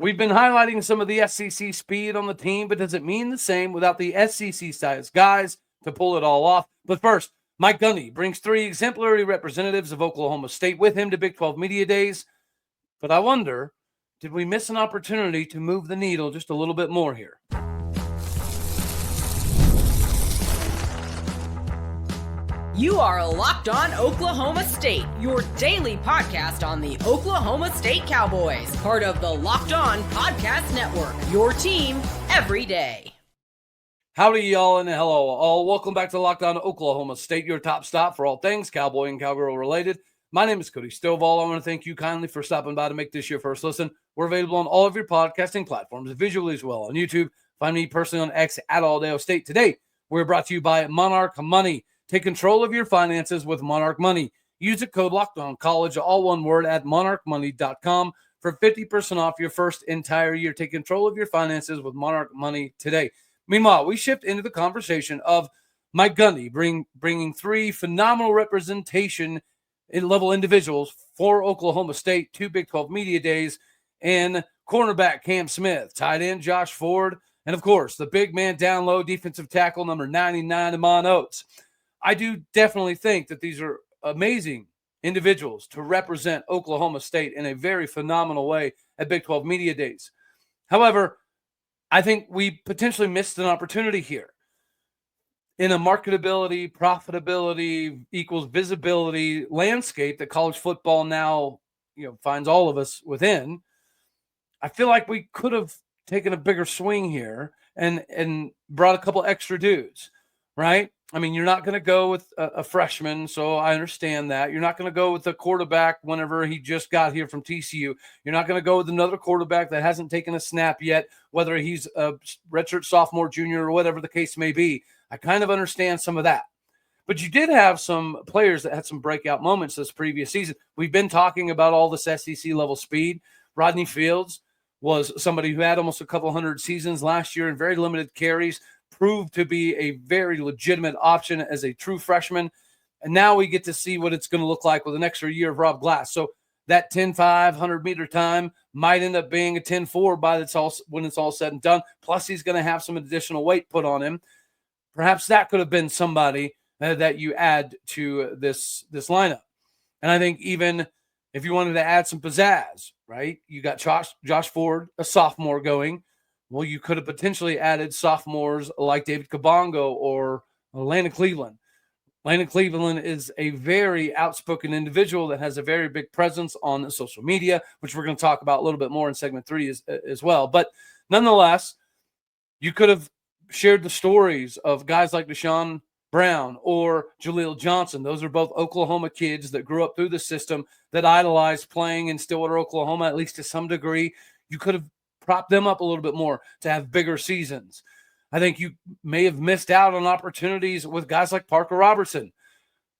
We've been highlighting some of the SEC speed on the team, but does it mean the same without the SEC-sized guys to pull it all off? But first, Mike Gundy brings 3 exemplary representatives of Oklahoma State with him to Big 12 Media Days. But I wonder, did we miss an opportunity to move the needle just a little bit more here? You are Locked On Oklahoma State, your daily podcast on the Oklahoma State Cowboys, part of the Locked On Podcast Network, your team every day. Howdy, y'all, and hello, all. Welcome back to Locked On Oklahoma State, your top stop for all things Cowboy and Cowgirl related. My name is Cody Stovall. I want to thank you kindly for stopping by to make this your first listen. We're available on all of your podcasting platforms, visually as well on YouTube. Find me personally on X at Aldeo State. Today, we're brought to you by Monarch Money. Take control of your finances with Monarch Money. Use the code LOCKEDONCollege, all one word, at monarchmoney.com for 50% off your first entire year. Take control of your finances with Monarch Money today. Meanwhile, we shift into the conversation of Mike Gundy bringing 3 phenomenal representation level individuals for Oklahoma State, 2 Big 12 Media Days, and cornerback Cam Smith, tight end Josh Ford, and of course, the big man down low, defensive tackle number 99, Amon Oates. I do definitely think that these are amazing individuals to represent Oklahoma State in a very phenomenal way at Big 12 Media Days. However, I think we potentially missed an opportunity here. In a marketability, profitability equals visibility landscape that college football now, finds all of us within, I feel like we could have taken a bigger swing here and brought a couple extra dudes, right? I mean, you're not going to go with a freshman, so I understand that. You're not going to go with a quarterback whenever he just got here from TCU. You're not going to go with another quarterback that hasn't taken a snap yet, whether he's a redshirt sophomore, junior, or whatever the case may be. I kind of understand some of that. But you did have some players that had some breakout moments this previous season. We've been talking about all this SEC-level speed. Rodney Fields was somebody who had almost a couple hundred seasons last year and very limited carries, proved to be a very legitimate option as a true freshman. And now we get to see what it's going to look like with an extra year of Rob Glass. So that 10.5, 100-meter time might end up being a 10.4 when it's all said and done. Plus, he's going to have some additional weight put on him. Perhaps that could have been somebody that you add to this lineup. And I think even if you wanted to add some pizzazz, right? You got Josh Ford, a sophomore, going. Well, you could have potentially added sophomores like David Kabongo or Landon Cleveland. Landon Cleveland is a very outspoken individual that has a very big presence on social media, which we're going to talk about a little bit more in segment 3 as well. But nonetheless, you could have shared the stories of guys like Deshaun Brown or Jaleel Johnson. Those are both Oklahoma kids that grew up through the system that idolized playing in Stillwater, Oklahoma, at least to some degree. You could have prop them up a little bit more to have bigger seasons. I think you may have missed out on opportunities with guys like Parker Robertson.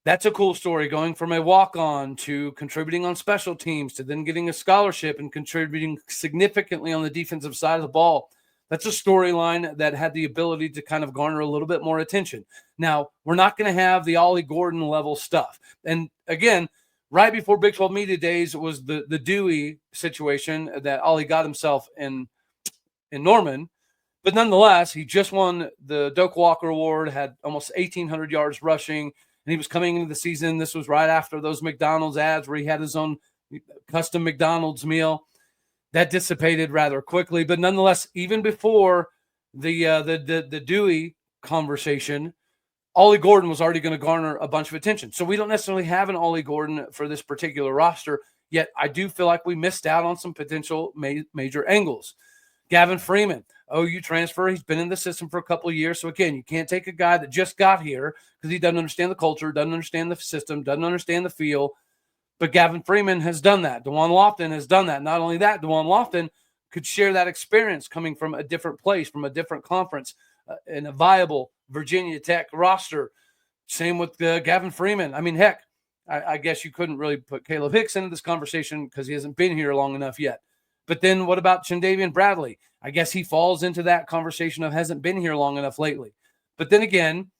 That's a cool story, going from a walk-on to contributing on special teams to then getting a scholarship and contributing significantly on the defensive side of the ball. That's a storyline that had the ability to kind of garner a little bit more attention. Now, we're not going to have the Ollie Gordon level stuff. And again, right before Big 12 Media Days was the Dewey situation that Ollie got himself in Norman. But nonetheless, he just won the Doak Walker Award, had almost 1,800 yards rushing, and he was coming into the season. This was right after those McDonald's ads where he had his own custom McDonald's meal. That dissipated rather quickly. But nonetheless, even before the Dewey conversation, Ollie Gordon was already going to garner a bunch of attention. So we don't necessarily have an Ollie Gordon for this particular roster, yet I do feel like we missed out on some potential major angles. Gavin Freeman, OU transfer. He's been in the system for a couple of years. So again, you can't take a guy that just got here because he doesn't understand the culture, doesn't understand the system, doesn't understand the feel. But Gavin Freeman has done that. DeJuan Lofton has done that. Not only that, DeJuan Lofton could share that experience coming from a different place, from a different conference, in a viable Virginia Tech roster. Same with Gavin Freeman. I mean, heck, I guess you couldn't really put Caleb Hicks into this conversation because he hasn't been here long enough yet. But then what about Chendavian Bradley? I guess he falls into that conversation of hasn't been here long enough lately. But then again,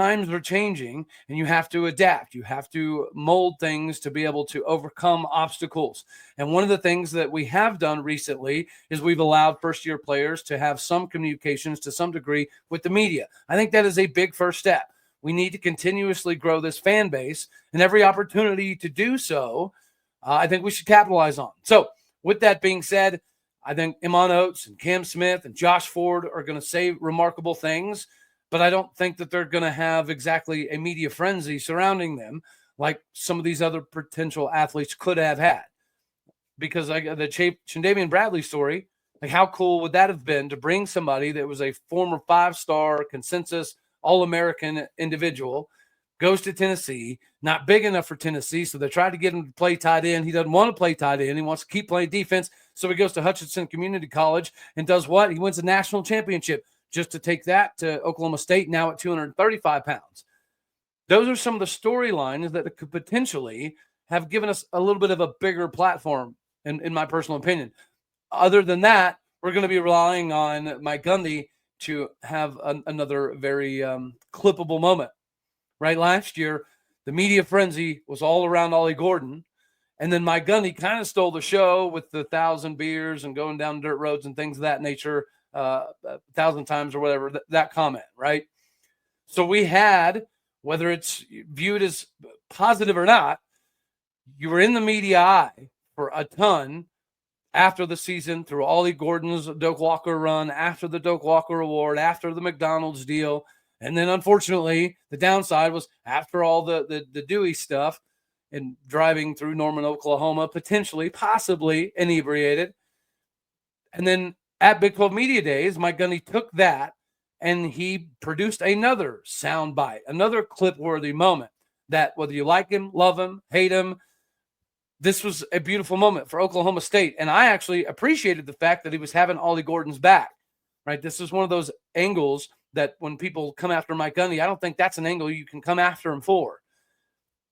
times are changing and you have to adapt. You have to mold things to be able to overcome obstacles. And one of the things that we have done recently is we've allowed first-year players to have some communications to some degree with the media. I think that is a big first step. We need to continuously grow this fan base, and every opportunity to do so, I think we should capitalize on. So with that being said, I think Iman Oates and Cam Smith and Josh Ford are going to say remarkable things, but I don't think that they're going to have exactly a media frenzy surrounding them like some of these other potential athletes could have had. Because the Chandavian Bradley story, like how cool would that have been to bring somebody that was a former 5-star consensus All-American individual, goes to Tennessee, not big enough for Tennessee, so they tried to get him to play tight end. He doesn't want to play tight end. He wants to keep playing defense, so he goes to Hutchinson Community College and does what? He wins a national championship just to take that to Oklahoma State now at 235 pounds. Those are some of the storylines that could potentially have given us a little bit of a bigger platform, in my personal opinion. Other than that, we're going to be relying on Mike Gundy to have another very clippable moment. Right, last year, the media frenzy was all around Ollie Gordon, and then Mike Gundy kind of stole the show with the 1,000 beers and going down dirt roads and things of that nature, 1,000 times or whatever, that comment, right? So we had, whether it's viewed as positive or not, you were in the media eye for a ton after the season, through Ollie Gordon's Doak Walker run, after the Doak Walker Award, after the McDonald's deal. And then, unfortunately, the downside was after all the Dewey stuff and driving through Norman, Oklahoma, potentially, possibly inebriated. And then at Big 12 Media Days, Mike Gundy took that and he produced another soundbite, another clip-worthy moment that whether you like him, love him, hate him, this was a beautiful moment for Oklahoma State. And I actually appreciated the fact that he was having Ollie Gordon's back, right? This is one of those angles that when people come after Mike Gundy, I don't think that's an angle you can come after him for,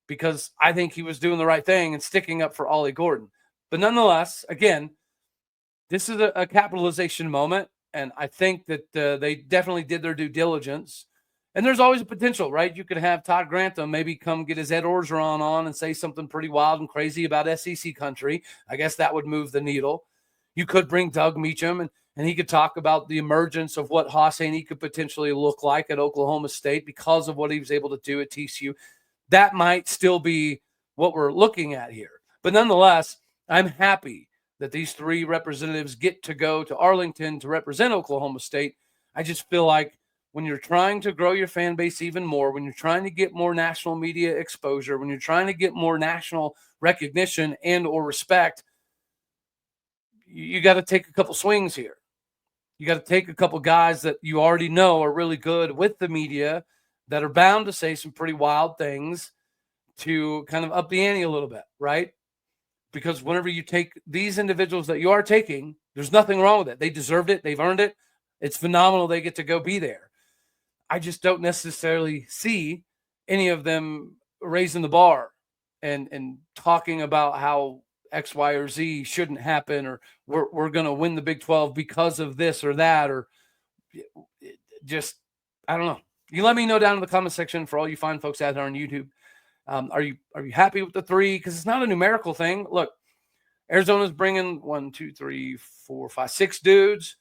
because I think he was doing the right thing and sticking up for Ollie Gordon. But nonetheless, again, this is a capitalization moment, and I think that they definitely did their due diligence. And there's always a potential, right? You could have Todd Grantham maybe come get his Ed Orgeron on and say something pretty wild and crazy about SEC country. I guess that would move the needle. You could bring Doug Meacham, and he could talk about the emergence of what Haas Haney could potentially look like at Oklahoma State because of what he was able to do at TCU. That might still be what we're looking at here. But nonetheless, I'm happy that these three representatives get to go to Arlington to represent Oklahoma State. I just feel like when you're trying to grow your fan base even more, when you're trying to get more national media exposure, when you're trying to get more national recognition and or respect, you got to take a couple swings here. You got to take a couple guys that you already know are really good with the media that are bound to say some pretty wild things to kind of up the ante a little bit, right? Because whenever you take these individuals that you are taking, there's nothing wrong with it. They deserved it. They've earned it. It's phenomenal they get to go be there. I just don't necessarily see any of them raising the bar and talking about how X, Y, or Z shouldn't happen, or we're going to win the Big 12 because of this or that, or just, I don't know. You let me know down in the comment section for all you fine folks out there on YouTube. Are you happy with the three? Because it's not a numerical thing. Look, Arizona's bringing 6 dudes.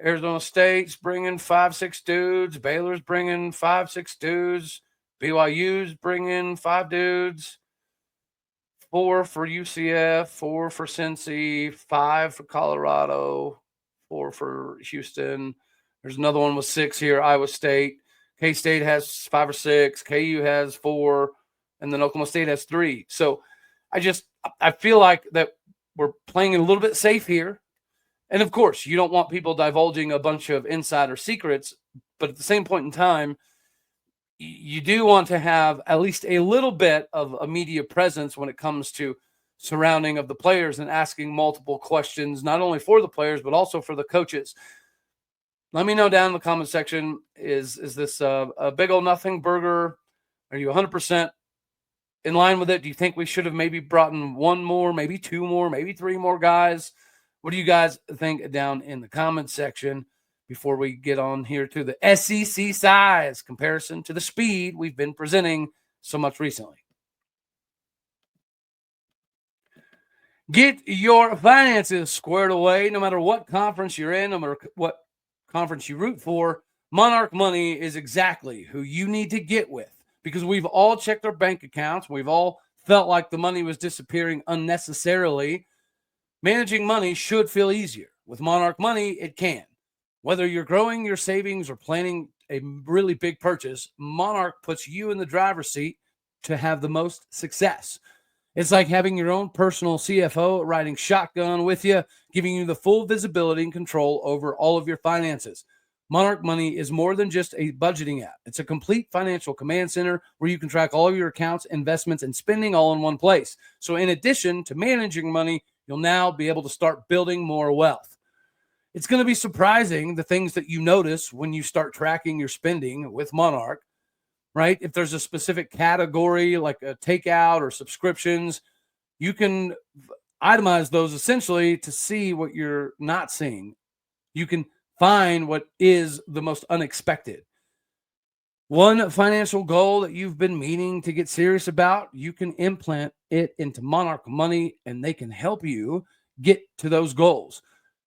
Arizona State's bringing 5, 6 dudes. Baylor's bringing 5, 6 dudes. BYU's bringing 5 dudes. 4 for UCF, 4 for Cincy, 5 for Colorado, 4 for Houston. There's another one with 6 here, Iowa State. K-State has 5 or 6. KU has 4. And then Oklahoma State has 3. So I feel like that we're playing it a little bit safe here. And, of course, you don't want people divulging a bunch of insider secrets. But at the same point in time, you do want to have at least a little bit of a media presence when it comes to surrounding of the players and asking multiple questions, not only for the players, but also for the coaches. Let me know down in the comment section, is this a big old nothing burger? Are you 100% in line with it? Do you think we should have maybe brought in 1 more, maybe 2 more, maybe 3 more guys? What do you guys think down in the comment section? before we get on here to the SEC size comparison to the speed we've been presenting so much recently. Get your finances squared away no matter what conference you're in, no matter what conference you root for. Monarch Money is exactly who you need to get with, because we've all checked our bank accounts. We've all felt like the money was disappearing unnecessarily. Managing money should feel easier. With Monarch Money, it can. Whether you're growing your savings or planning a really big purchase, Monarch puts you in the driver's seat to have the most success. It's like having your own personal CFO riding shotgun with you, giving you the full visibility and control over all of your finances. Monarch Money is more than just a budgeting app. It's a complete financial command center where you can track all of your accounts, investments, and spending all in one place. So in addition to managing money, you'll now be able to start building more wealth. It's going to be surprising the things that you notice when you start tracking your spending with Monarch, right? If there's a specific category like a takeout or subscriptions, you can itemize those essentially to see what you're not seeing. You can find what is the most unexpected. One financial goal that you've been meaning to get serious about, you can implant it into Monarch Money and they can help you get to those goals.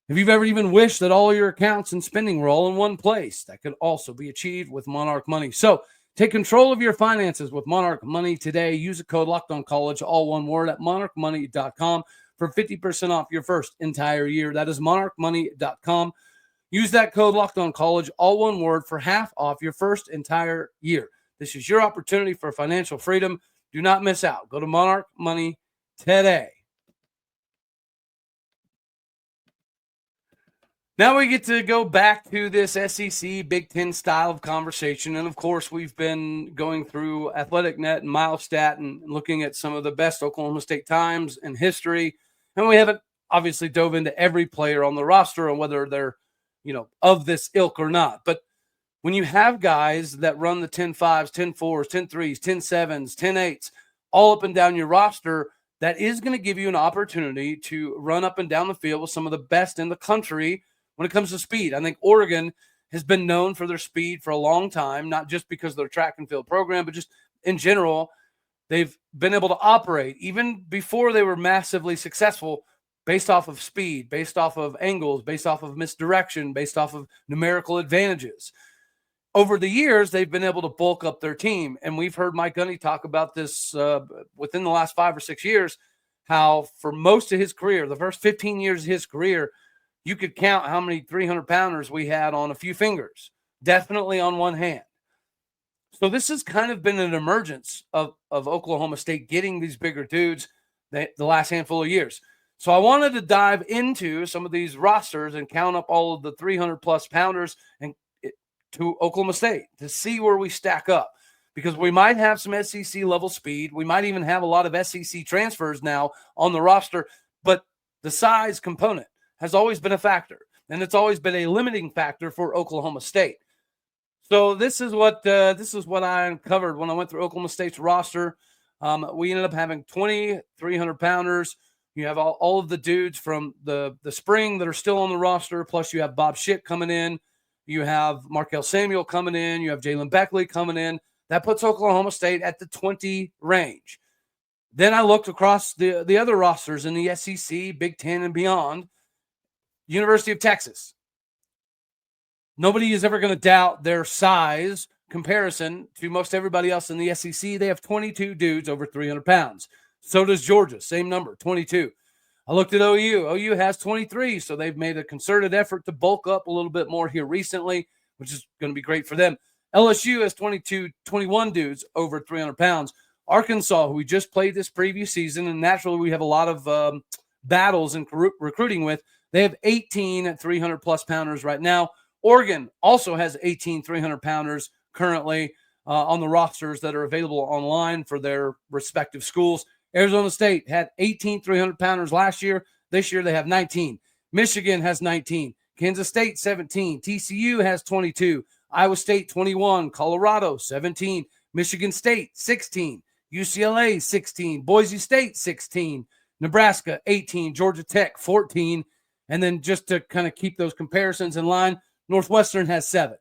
If you've ever even wished that all your accounts and spending were all in one place, that could also be achieved with Monarch Money. So take control of your finances with Monarch Money today. Use the code LOCKEDONCollege, all one word, at monarchmoney.com for 50% off your first entire year. That is monarchmoney.com. Use that code LOCKEDONCollege, all one word, for half off your first entire year. This is your opportunity for financial freedom. Do not miss out. Go to Monarch Money today. Now we get to go back to this SEC Big Ten style of conversation. And, of course, we've been going through AthleticNet and Milestat and looking at some of the best Oklahoma State times in history. And we haven't obviously dove into every player on the roster and whether they're, of this ilk or not. But when you have guys that run the 10-5s, 10-4s, 10-3s, 10-7s, 10-8s, all up and down your roster, that is going to give you an opportunity to run up and down the field with some of the best in the country when it comes to speed. I think Oregon has been known for their speed for a long time, not just because of their track and field program, but just in general. They've been able to operate even before they were massively successful based off of speed, based off of angles, based off of misdirection, based off of numerical advantages. Over the years, they've been able to bulk up their team. And we've heard Mike Gundy talk about this within the last 5 or 6 years, how for most of his career, the first 15 years of his career, you could count how many 300-pounders we had on a few fingers, definitely on one hand. So this has kind of been an emergence of Oklahoma State getting these bigger dudes the last handful of years. So I wanted to dive into some of these rosters and count up all of the 300-plus pounders and to Oklahoma State to see where we stack up, because we might have some SEC-level speed. We might even have a lot of SEC transfers now on the roster, but the size component has always been a factor, and it's always been a limiting factor for Oklahoma State. So this is what I uncovered when I went through Oklahoma State's roster. We ended up having 20 300-pounders. You have all of the dudes from the spring that are still on the roster, plus you have Bob Schick coming in. You have Markel Samuel coming in. You have Jalen Beckley coming in. That puts Oklahoma State at the 20 range. Then I looked across the other rosters in the SEC, Big Ten, and beyond. University of Texas. Nobody is ever going to doubt their size comparison to most everybody else in the SEC. They have 22 dudes over 300 pounds. So does Georgia, same number, 22. I looked at OU. OU has 23, so they've made a concerted effort to bulk up a little bit more here recently, which is going to be great for them. LSU has 21 dudes over 300 pounds. Arkansas, who we just played this previous season, and naturally we have a lot of battles in recruiting with, they have 18 300-plus pounders right now. Oregon also has 18 300-pounders currently on the rosters that are available online for their respective schools. Arizona State had 18 300-pounders last year. This year they have 19. Michigan has 19. Kansas State, 17. TCU has 22. Iowa State, 21. Colorado, 17. Michigan State, 16. UCLA, 16. Boise State, 16. Nebraska, 18. Georgia Tech, 14. And then just to kind of keep those comparisons in line, Northwestern has 7.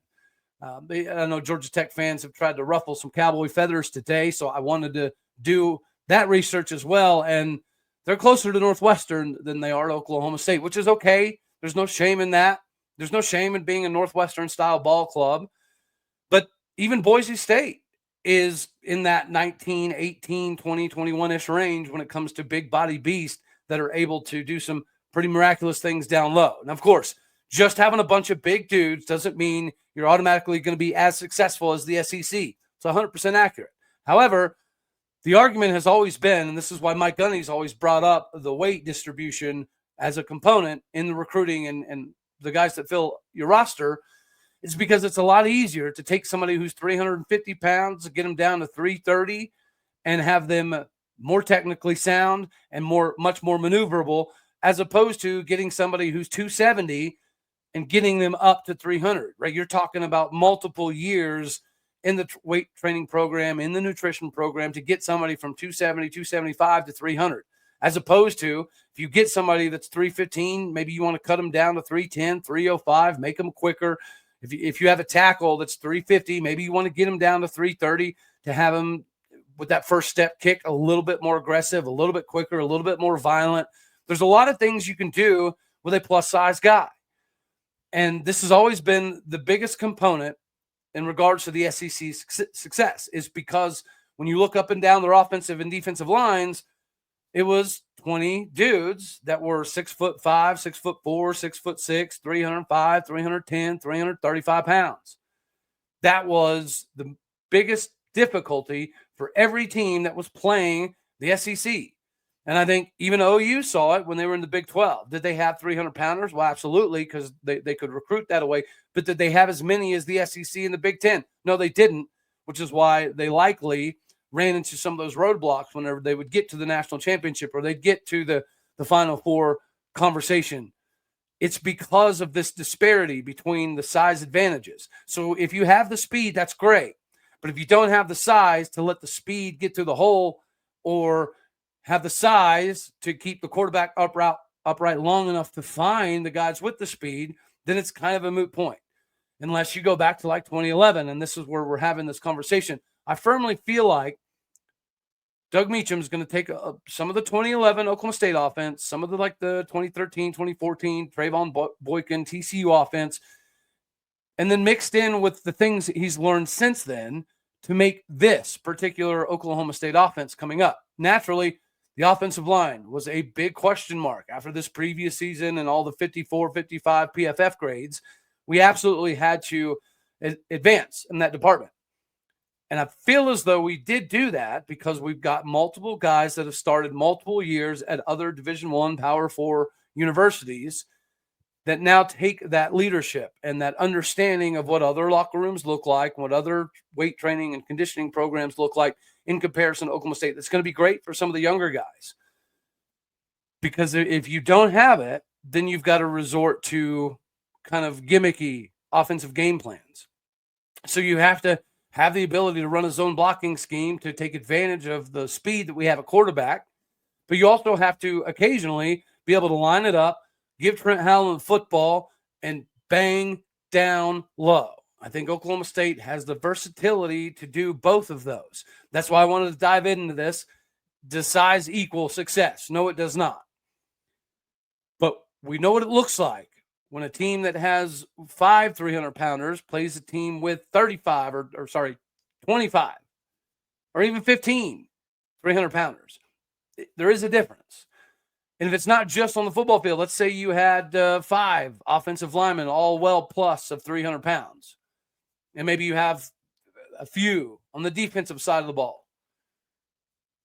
I know Georgia Tech fans have tried to ruffle some Cowboy feathers today, so I wanted to do that research as well. And they're closer to Northwestern than they are to Oklahoma State, which is okay. There's no shame in that. There's no shame in being a Northwestern-style ball club. But even Boise State is in that 19, 18, 20, 21-ish range when it comes to big body beasts that are able to do some pretty miraculous things down low. And, of course, just having a bunch of big dudes doesn't mean you're automatically going to be as successful as the SEC. It's 100% accurate. However, the argument has always been, and this is why Mike Gundy's always brought up the weight distribution as a component in the recruiting and the guys that fill your roster, is because it's a lot easier to take somebody who's 350 pounds, get them down to 330, and have them more technically sound and much more maneuverable, as opposed to getting somebody who's 270 and getting them up to 300, right? You're talking about multiple years in the weight training program, in the nutrition program, to get somebody from 270, 275 to 300, as opposed to if you get somebody that's 315, maybe you want to cut them down to 310, 305, make them quicker. If you have a tackle that's 350, maybe you want to get them down to 330 to have them with that first step kick a little bit more aggressive, a little bit quicker, a little bit more violent. There's a lot of things you can do with a plus size guy. And this has always been the biggest component in regards to the SEC's success, is because when you look up and down their offensive and defensive lines, it was 20 dudes that were 6'5", 6'4", 6'6", 305, 310, 335 pounds. That was the biggest difficulty for every team that was playing the SEC. And I think even OU saw it when they were in the Big 12. Did they have 300-pounders? Well, absolutely, because they could recruit that away. But did they have as many as the SEC and the Big 10? No, they didn't, which is why they likely ran into some of those roadblocks whenever they would get to the national championship or they'd get to the Final Four conversation. It's because of this disparity between the size advantages. So if you have the speed, that's great. But if you don't have the size to let the speed get through the hole, or have the size to keep the quarterback upright long enough to find the guys with the speed, then it's kind of a moot point. Unless you go back to like 2011, and this is where we're having this conversation. I firmly feel like Doug Meacham is going to take some of the 2011 Oklahoma State offense, some of the 2013, 2014 Trayvon Boykin TCU offense, and then mixed in with the things he's learned since then to make this particular Oklahoma State offense coming up. Naturally, the offensive line was a big question mark after this previous season and all the 54, 55 PFF grades. We absolutely had to advance in that department. And I feel as though we did do that because we've got multiple guys that have started multiple years at other Division I, Power 4 universities that now take that leadership and that understanding of what other locker rooms look like, what other weight training and conditioning programs look like in comparison to Oklahoma State. That's going to be great for some of the younger guys. Because if you don't have it, then you've got to resort to kind of gimmicky offensive game plans. So you have to have the ability to run a zone blocking scheme to take advantage of the speed that we have at quarterback. But you also have to occasionally be able to line it up, give Trent Howland the football, and bang down low. I think Oklahoma State has the versatility to do both of those. That's why I wanted to dive into this. Does size equal success? No, it does not. But we know what it looks like when a team that has 5 300-pounders plays a team with 25 or 25 or even 15 300-pounders. There is a difference. And if it's not just on the football field, let's say you had 5 offensive linemen, all well plus of 300 pounds. And maybe you have a few on the defensive side of the ball.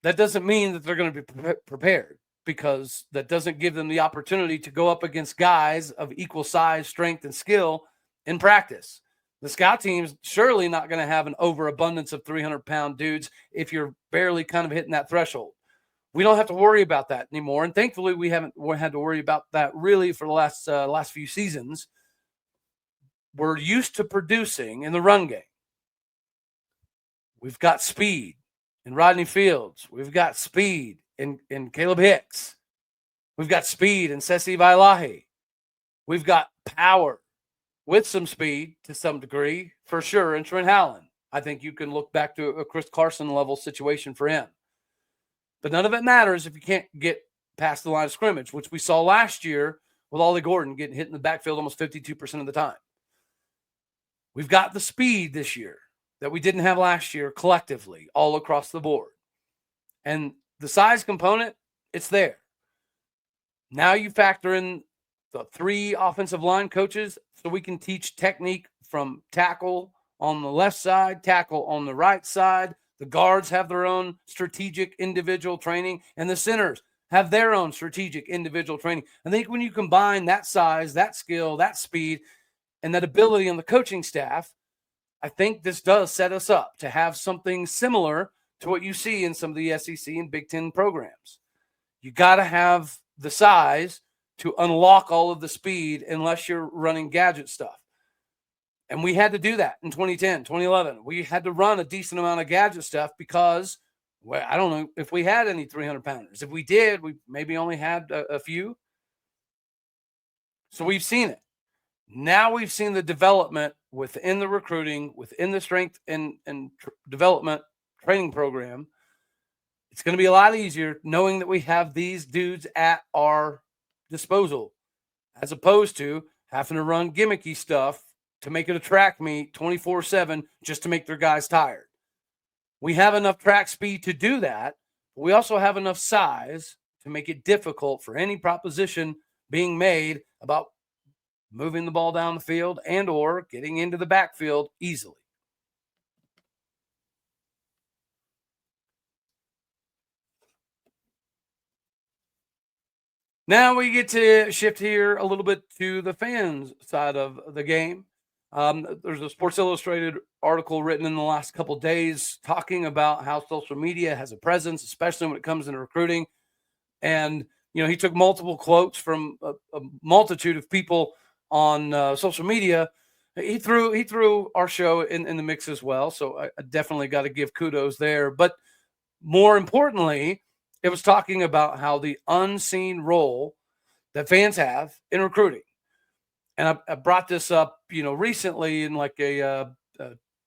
That doesn't mean that they're going to be prepared, because that doesn't give them the opportunity to go up against guys of equal size, strength, and skill in practice. The scout team's surely not going to have an overabundance of 300-pound dudes if you're barely kind of hitting that threshold. We don't have to worry about that anymore, and thankfully we haven't had to worry about that really for the last few seasons. We're used to producing in the run game. We've got speed in Rodney Fields. We've got speed in Caleb Hicks. We've got speed in Sesi Vailahi. We've got power with some speed to some degree, for sure. And Trent Howland, I think you can look back to a Chris Carson level situation for him. But none of it matters if you can't get past the line of scrimmage, which we saw last year with Ollie Gordon getting hit in the backfield almost 52% of the time. We've got the speed this year that we didn't have last year collectively all across the board. And the size component, it's there. Now you factor in the 3 offensive line coaches so we can teach technique from tackle on the left side, tackle on the right side. The guards have their own strategic individual training, and the centers have their own strategic individual training. I think when you combine that size, that skill, that speed, and that ability on the coaching staff, I think this does set us up to have something similar to what you see in some of the SEC and Big Ten programs. You got to have the size to unlock all of the speed unless you're running gadget stuff. And we had to do that in 2010, 2011. We had to run a decent amount of gadget stuff because, well, I don't know if we had any 300-pounders. If we did, we maybe only had a few. So we've seen it. Now we've seen the development within the recruiting, within the strength and development training program. It's going to be a lot easier knowing that we have these dudes at our disposal as opposed to having to run gimmicky stuff to make it a track meet 24/7 just to make their guys tired. We have enough track speed to do that, but we also have enough size to make it difficult for any proposition being made about moving the ball down the field and or getting into the backfield easily. Now we get to shift here a little bit to the fans side of the game. There's a Sports Illustrated article written in the last couple of days talking about how social media has a presence, especially when it comes into recruiting. And, you know, he took multiple quotes from a multitude of people on social media. He threw our show in the mix as well. So I definitely got to give kudos there. But more importantly, it was talking about how the unseen role that fans have in recruiting. And I brought this up, you know, recently in like a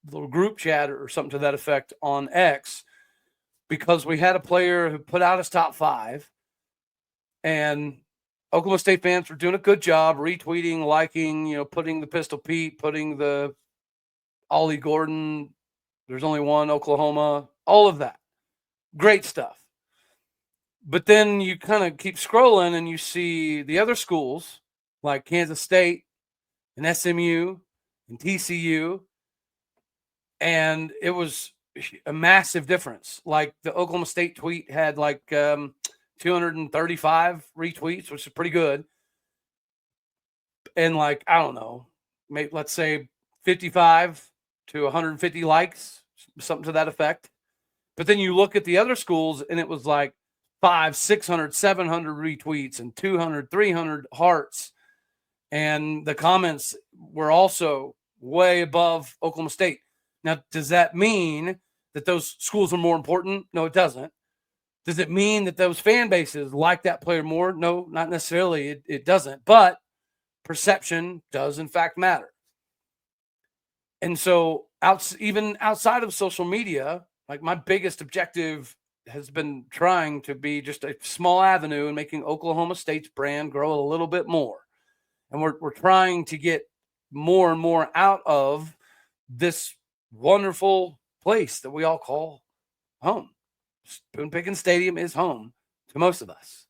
little group chat or something to that effect on X, because we had a player who put out his top 5, and Oklahoma State fans were doing a good job retweeting, liking, you know, putting the Pistol Pete, putting the Ollie Gordon, there's only one Oklahoma, all of that. Great stuff. But then you kind of keep scrolling and you see the other schools like Kansas State and SMU and TCU, and it was a massive difference. Like the Oklahoma State tweet had like 235 retweets, which is pretty good. And like, I don't know, maybe let's say 55 to 150 likes, something to that effect. But then you look at the other schools and it was like 500, 600, 700 retweets and 200, 300 hearts. And the comments were also way above Oklahoma State. Now, does that mean that those schools are more important? No, it doesn't. Does it mean that those fan bases like that player more? No, not necessarily. It doesn't. But perception does, in fact, matter. And so even outside of social media, like my biggest objective has been trying to be just a small avenue in making Oklahoma State's brand grow a little bit more. And we're trying to get more and more out of this wonderful place that we all call home. Spoon Picking Stadium is home to most of us.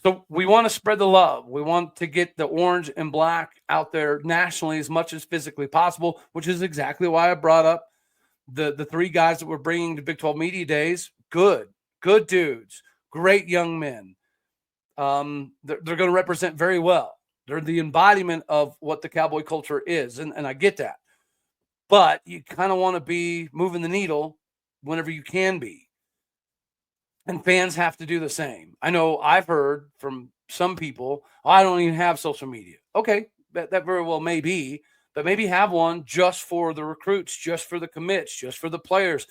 So we want to spread the love. We want to get the orange and black out there nationally as much as physically possible, which is exactly why I brought up the 3 guys that we're bringing to Big 12 Media Days. Good dudes, great young men. They're going to represent very well. They're the embodiment of what the Cowboy culture is, and I get that. But you kind of want to be moving the needle whenever you can be. And fans have to do the same. I know I've heard from some people, I don't even have social media. Okay, that very well may be, but maybe have one just for the recruits, just for the commits, just for the players.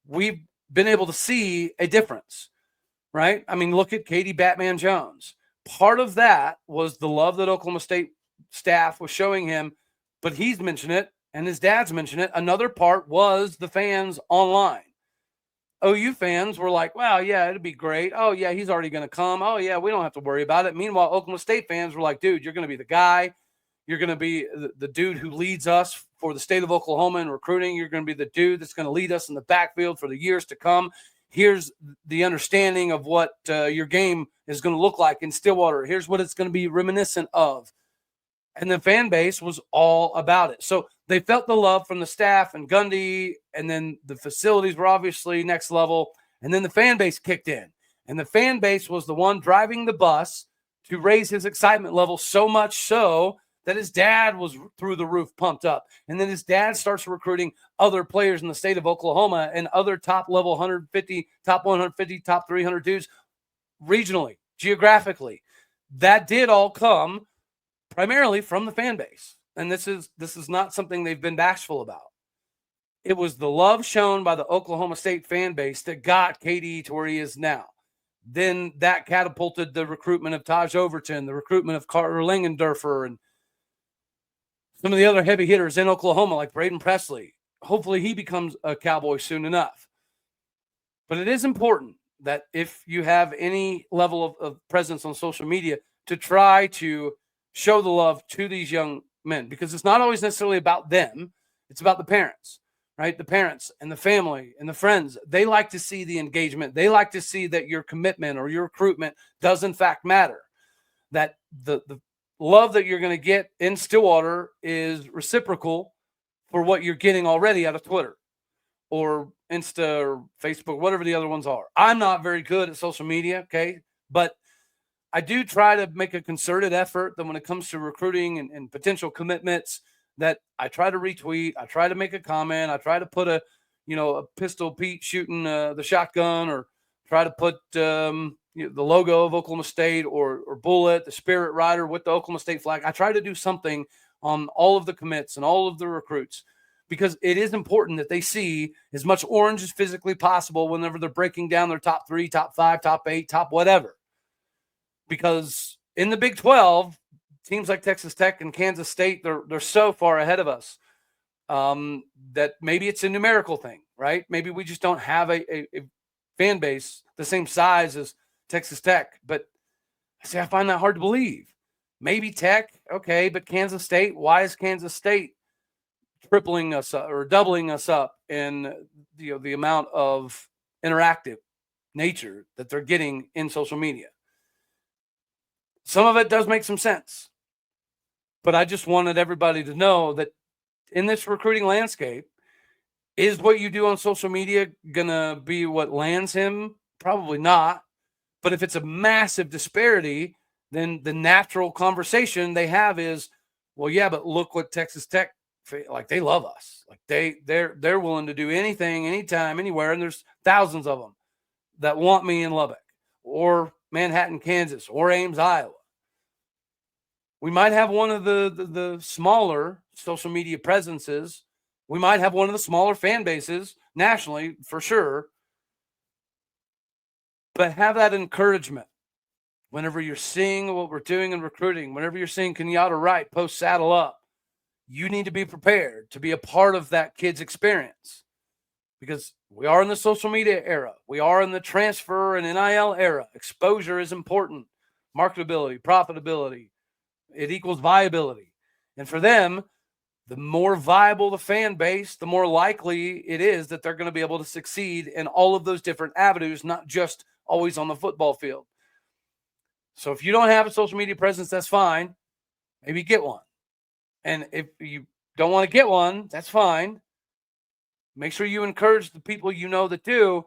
We've been able to see a difference, right? I mean, look at Katie Batman Jones. Part of that was the love that Oklahoma State staff was showing him, but he's mentioned it and his dad's mentioned it. Another part was the fans online. OU fans were like, wow, yeah, it'd be great. Oh, yeah, he's already going to come. Oh, yeah, we don't have to worry about it. Meanwhile, Oklahoma State fans were like, dude, you're going to be the guy. You're going to be the dude who leads us for the state of Oklahoma in recruiting. You're going to be the dude that's going to lead us in the backfield for the years to come. Here's the understanding of what your game is going to look like in Stillwater. Here's what it's going to be reminiscent of. And the fan base was all about it. So they felt the love from the staff and Gundy, and then the facilities were obviously next level. And then the fan base kicked in. And the fan base was the one driving the bus to raise his excitement level so much so that his dad was through the roof pumped up. And then his dad starts recruiting other players in the state of Oklahoma and other top level 150, top 150, top 300 dudes regionally, geographically. That did all come primarily from the fan base. And this is not something they've been bashful about. It was the love shown by the Oklahoma State fan base that got KD to where he is now. Then that catapulted the recruitment of Taj Overton, the recruitment of Carter Langendorfer, and some of the other heavy hitters in Oklahoma like Braden Presley. Hopefully he becomes a Cowboy soon enough. But it is important that if you have any level of presence on social media to try to show the love to these young men, because it's not always necessarily about them. It's about the parents, right? The parents and the family and the friends. They like to see the engagement. They like to see that your commitment or your recruitment does in fact matter, that the love that you're going to get in Stillwater is reciprocal for what you're getting already out of Twitter or Insta or Facebook, whatever the other ones are. I'm not very good at social media, okay? But I do try to make a concerted effort that when it comes to recruiting and potential commitments, that I try to retweet, I try to make a comment, I try to put a Pistol Pete shooting the shotgun, or try to put the logo of Oklahoma State or Bullet, the Spirit Rider with the Oklahoma State flag. I try to do something on all of the commits and all of the recruits, because it is important that they see as much orange as physically possible whenever they're breaking down their top 3, top 5, top 8, top whatever. Because in the Big 12, teams like Texas Tech and Kansas State, they're so far ahead of us that maybe it's a numerical thing, right? Maybe we just don't have a fan base the same size as Texas Tech. But I find that hard to believe. Maybe Tech, okay, but Kansas State, why is Kansas State tripling us up or doubling us up in the amount of interactive nature that they're getting in social media? Some of it does make some sense, but I just wanted everybody to know that in this recruiting landscape, is what you do on social media going to be what lands him? Probably not. But if it's a massive disparity, then the natural conversation they have is, well, yeah, but look what Texas Tech, like, they love us. Like they're willing to do anything, anytime, anywhere. And there's thousands of them that want me in Lubbock or Manhattan, Kansas, or Ames, Iowa. We might have one of the smaller social media presences. We might have one of the smaller fan bases nationally, for sure. But have that encouragement whenever you're seeing what we're doing in recruiting, whenever you're seeing Kenyatta Wright post Saddle Up, you need to be prepared to be a part of that kid's experience. Because we are in the social media era. We are in the transfer and NIL era. Exposure is important. Marketability, profitability. It equals viability. And for them, the more viable the fan base, the more likely it is that they're going to be able to succeed in all of those different avenues, not just always on the football field. So if you don't have a social media presence, that's fine. Maybe get one. And if you don't want to get one, that's fine. Make sure you encourage the people you know that do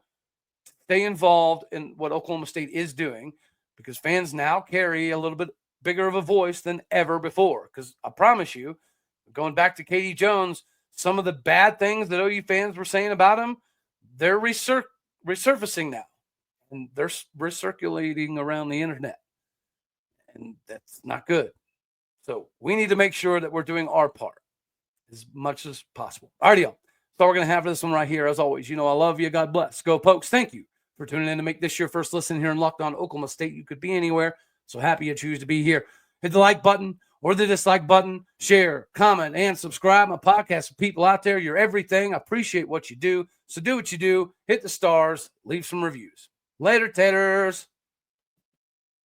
to stay involved in what Oklahoma State is doing, because fans now carry a little bit bigger of a voice than ever before. Because I promise you, going back to Katie Jones, some of the bad things that OU fans were saying about him, they're resurfacing now. And they're recirculating around the internet. And that's not good. So we need to make sure that we're doing our part as much as possible. All right, y'all. So we're going to have this one right here. As always, I love you. God bless. Go Pokes. Thank you for tuning in to make this your first listen here in Locked On Oklahoma State. You could be anywhere. So happy you choose to be here. Hit the like button or the dislike button. Share, comment, and subscribe. My podcast for people out there. You're everything. I appreciate what you do. So do what you do. Hit the stars. Leave some reviews. Later, taters.